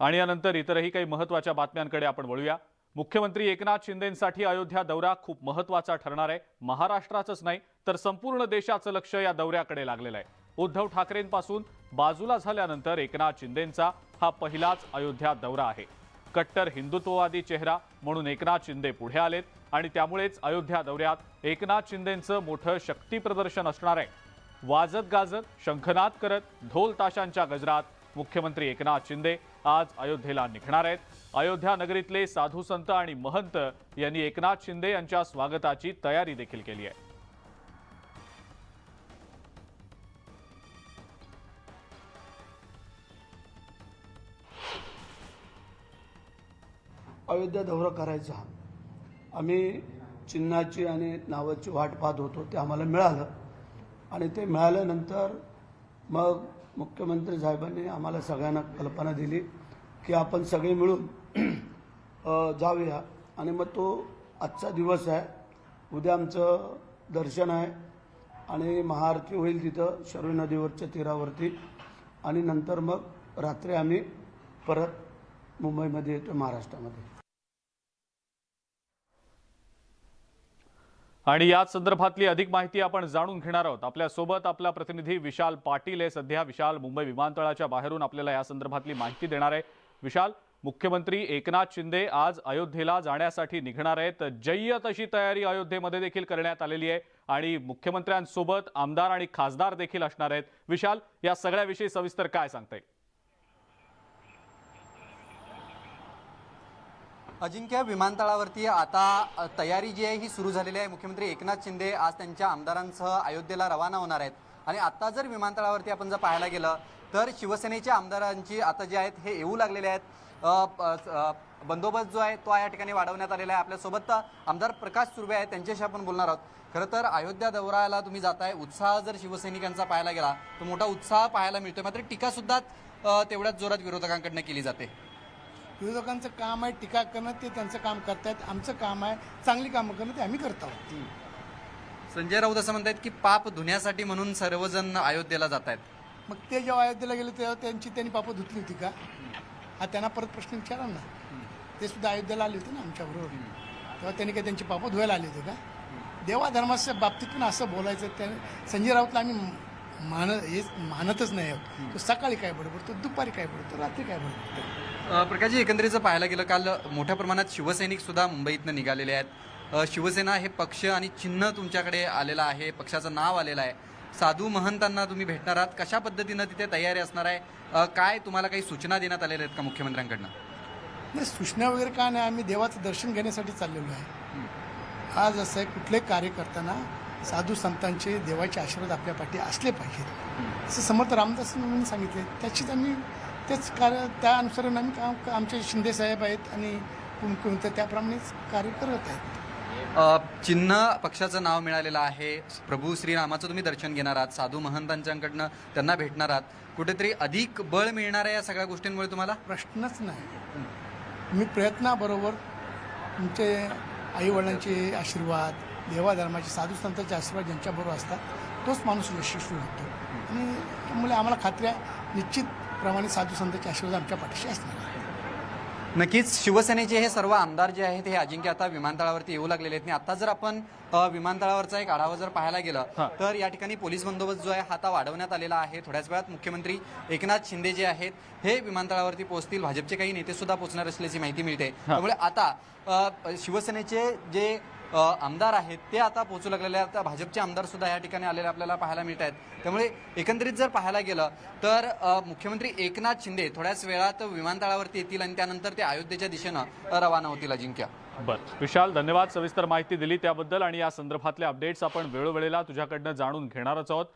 आणि यानंतर इतरही काही महत्त्वाच्या बातम्यांकडे आपण वळूया। मुख्यमंत्री एकनाथ शिंदेंसाठी अयोध्या दौरा खूप महत्त्वाचा ठरणार आहे। महाराष्ट्राचंच नाही तर संपूर्ण देशाचं लक्ष या दौऱ्याकडे लागलेलं आहे। उद्धव ठाकरेंपासून बाजूला झाल्यानंतर एकनाथ शिंदेंचा हा पहिलाच अयोध्या दौरा आहे। कट्टर हिंदुत्ववादी चेहरा म्हणून एकनाथ शिंदे पुढे आलेत आणि त्यामुळेच अयोध्या दौऱ्यात एकनाथ शिंदेंचं मोठं शक्ती प्रदर्शन असणार आहे। वाजत गाजत शंखनाद करत ढोल ताशांच्या गजरात मुख्यमंत्री एकनाथ शिंदे आज अयोध्येला निघणार आहेत। अयोध्या नगरीतले साधू संत आणि महंत यांनी एकनाथ शिंदे यांच्या स्वागताची तयारी देखील केली आहे। अयोध्या दौरा करायचा आम्ही चिन्हाची आणि नावाची वाट पाहत होतो, ते आम्हाला मिळालं आणि ते मिळाल्यानंतर मग मुख्यमंत्री साहेबांनी आम्हाला सगळ्यांना कल्पना दिली की आपण सगळे मिळून जाऊया आणि मग तो आजचा दिवस आहे। उद्या आमचं दर्शन आहे आणि महाआरती होईल तिथं शरयू नदीवरच्या तीरावरती आणि नंतर मग रात्री आम्ही परत मुंबईमध्ये येतो, महाराष्ट्रामध्ये। आणि याच संदर्भातली अधिक माहिती आपण जाणून घेणार आहोत। आपल्या सोबत आपला प्रतिनिधी विशाल पाटील आहे। सध्या विशाल मुंबई विमानतळाच्या बाहेरून आपल्याला या संदर्भातली माहिती देणार आहे। विशाल, मुख्यमंत्री एकनाथ शिंदे आज अयोध्येला जाण्यासाठी निघणार आहेत। जय्यत अशी तयारी अयोध्येमध्ये देखील करण्यात आलेली आहे आणि मुख्यमंत्र्यांसोबत आमदार आणि खासदार देखील असणार आहेत। विशाल, या सगळ्याविषयी सविस्तर काय सांगता येईल? अजिंक्य, विमानतळावरती आता तयारी जी आहे ही सुरू झालेली आहे। मुख्यमंत्री एकनाथ शिंदे आज त्यांच्या आमदारांसह अयोध्येला रवाना होणार आहेत आणि आता जर विमानतळावरती आपण जर पाहायला गेलं तर शिवसेनेच्या आमदारांची आता जे आहेत हे येऊ लागलेले आहेत। बंदोबस्त जो आहे तो या ठिकाणी वाढवण्यात आलेला आहे। आपल्यासोबत आमदार प्रकाश सुर्वे आहेत, त्यांच्याशी आपण बोलणार आहोत। खरं तर अयोध्या दौऱ्याला तुम्ही जाताय, उत्साह जर शिवसैनिकांचा पाहायला गेला तर मोठा उत्साह पाहायला मिळतोय, मात्र टीका सुद्धा तेवढ्याच जोरात विरोधकांकडून केली जाते। विरोधकांचं काम आहे टीका करणं, ते त्यांचं काम करतायत। आमचं काम आहे चांगली कामं करणं, ते आम्ही करत आहोत। संजय राऊत असं म्हणतात की पाप धुण्यासाठी म्हणून सर्वजण अयोध्येला जात आहेत। मग ते जेव्हा अयोध्येला गेले तेव्हा त्यांनी पापं धुतली होती का? हा त्यांना परत प्रश्न विचारा ना। ते सुद्धा अयोध्येला आले होते ना आमच्याबरोबर, तेव्हा त्यांनी काय त्यांची पापं धुवायला आले होते का? देवाधर्माच्या बाबतीतून असं बोलायचं, त्या संजय राऊतला आम्ही मानतच नाही आहोत। तो सकाळी काय बडबडतो, दुपारी काय बडबडतो, रात्री काय बडबडतो। प्रकाशजी, एकंदरीचं पाहायला गेलं काल मोठ्या प्रमाणात शिवसैनिक सुद्धा मुंबईतनं निघालेले आहेत। शिवसेना हे पक्ष आणि चिन्ह तुमच्याकडे आलेलं आहे, पक्षाचं नाव आलेलं आहे। साधू महंतांना तुम्ही भेटणार आहात, कशा पद्धतीनं तिथे तयारी असणार आहे? काय तुम्हाला काही सूचना देण्यात आलेल्या आहेत का मुख्यमंत्र्यांकडनं? नाही, सूचना वगैरे काय नाही, आम्ही देवाचं दर्शन घेण्यासाठी चाललेलो आहे। आज असं आहे, कुठलेही कार्य करताना साधू संतांचे देवाचे आशीर्वाद आपल्या पाठी असले पाहिजेत असं समर्थ रामदासांनी सांगितले। तेच कार्य, त्या अनुसाराने आम्ही काम, आमचे शिंदे साहेब आहेत आणि कोणतं त्याप्रमाणेच कार्य करत आहेत। चिन्ह पक्षाचं नाव मिळालेलं आहे, प्रभू श्रीरामाचं तुम्ही दर्शन घेणार आहात, साधू महंतांच्याकडनं त्यांना भेटणार आहात, कुठेतरी अधिक बळ मिळणार आहे या सगळ्या गोष्टींमुळे तुम्हाला? प्रश्नच नाही। मी प्रयत्नाबरोबर तुमचे आईवडिलांचे आशीर्वाद, देवाधर्माचे, साधू संतांचे आशीर्वाद ज्यांच्याबरोबर असतात तोच माणूस यशस्वी होतो आणि त्यामुळे आम्हाला खात्री आहे निश्चितप्रमाणे साधू संतांचे आशीर्वाद आमच्या पाठीशी असणार आहे। नक्कीच शिवसेनेचे हे सर्व आमदार जे आहेत हे अजिंक्य आता विमानतळावरती येऊ लागलेले आहेत। आता जर आपण विमानतळावरचा एक आढावा जर पाहायला गेलं तर या ठिकाणी पोलीस बंदोबस्त जो आहे हा आता वाढवण्यात आलेला आहे। थोड्याच वेळात मुख्यमंत्री एकनाथ शिंदे जे आहेत हे विमानतळावरती पोहोचतील, भाजपचे काही नेते सुद्धा पोहोचणार असल्याची माहिती मिळते। त्यामुळे आता शिवसेनेचे जे आमदार आहेत ते आता पोहोचू लागलेले आहेत, भाजपचे आमदार सुद्धा या ठिकाणी आलेले आपल्याला पाहायला मिळत आहेत। त्यामुळे एकंदरीत जर पाहायला गेलं तर मुख्यमंत्री एकनाथ शिंदे थोड्याच वेळात विमानतळावरती येतील आणि त्यानंतर ते अयोध्येच्या दिशेनं रवाना होतील। अजिंक्य, बरं विशाल, धन्यवाद सविस्तर माहिती दिली त्याबद्दल आणि या संदर्भातले अपडेट्स आपण वेळोवेळेला तुझ्याकडनं जाणून घेणारच आहोत।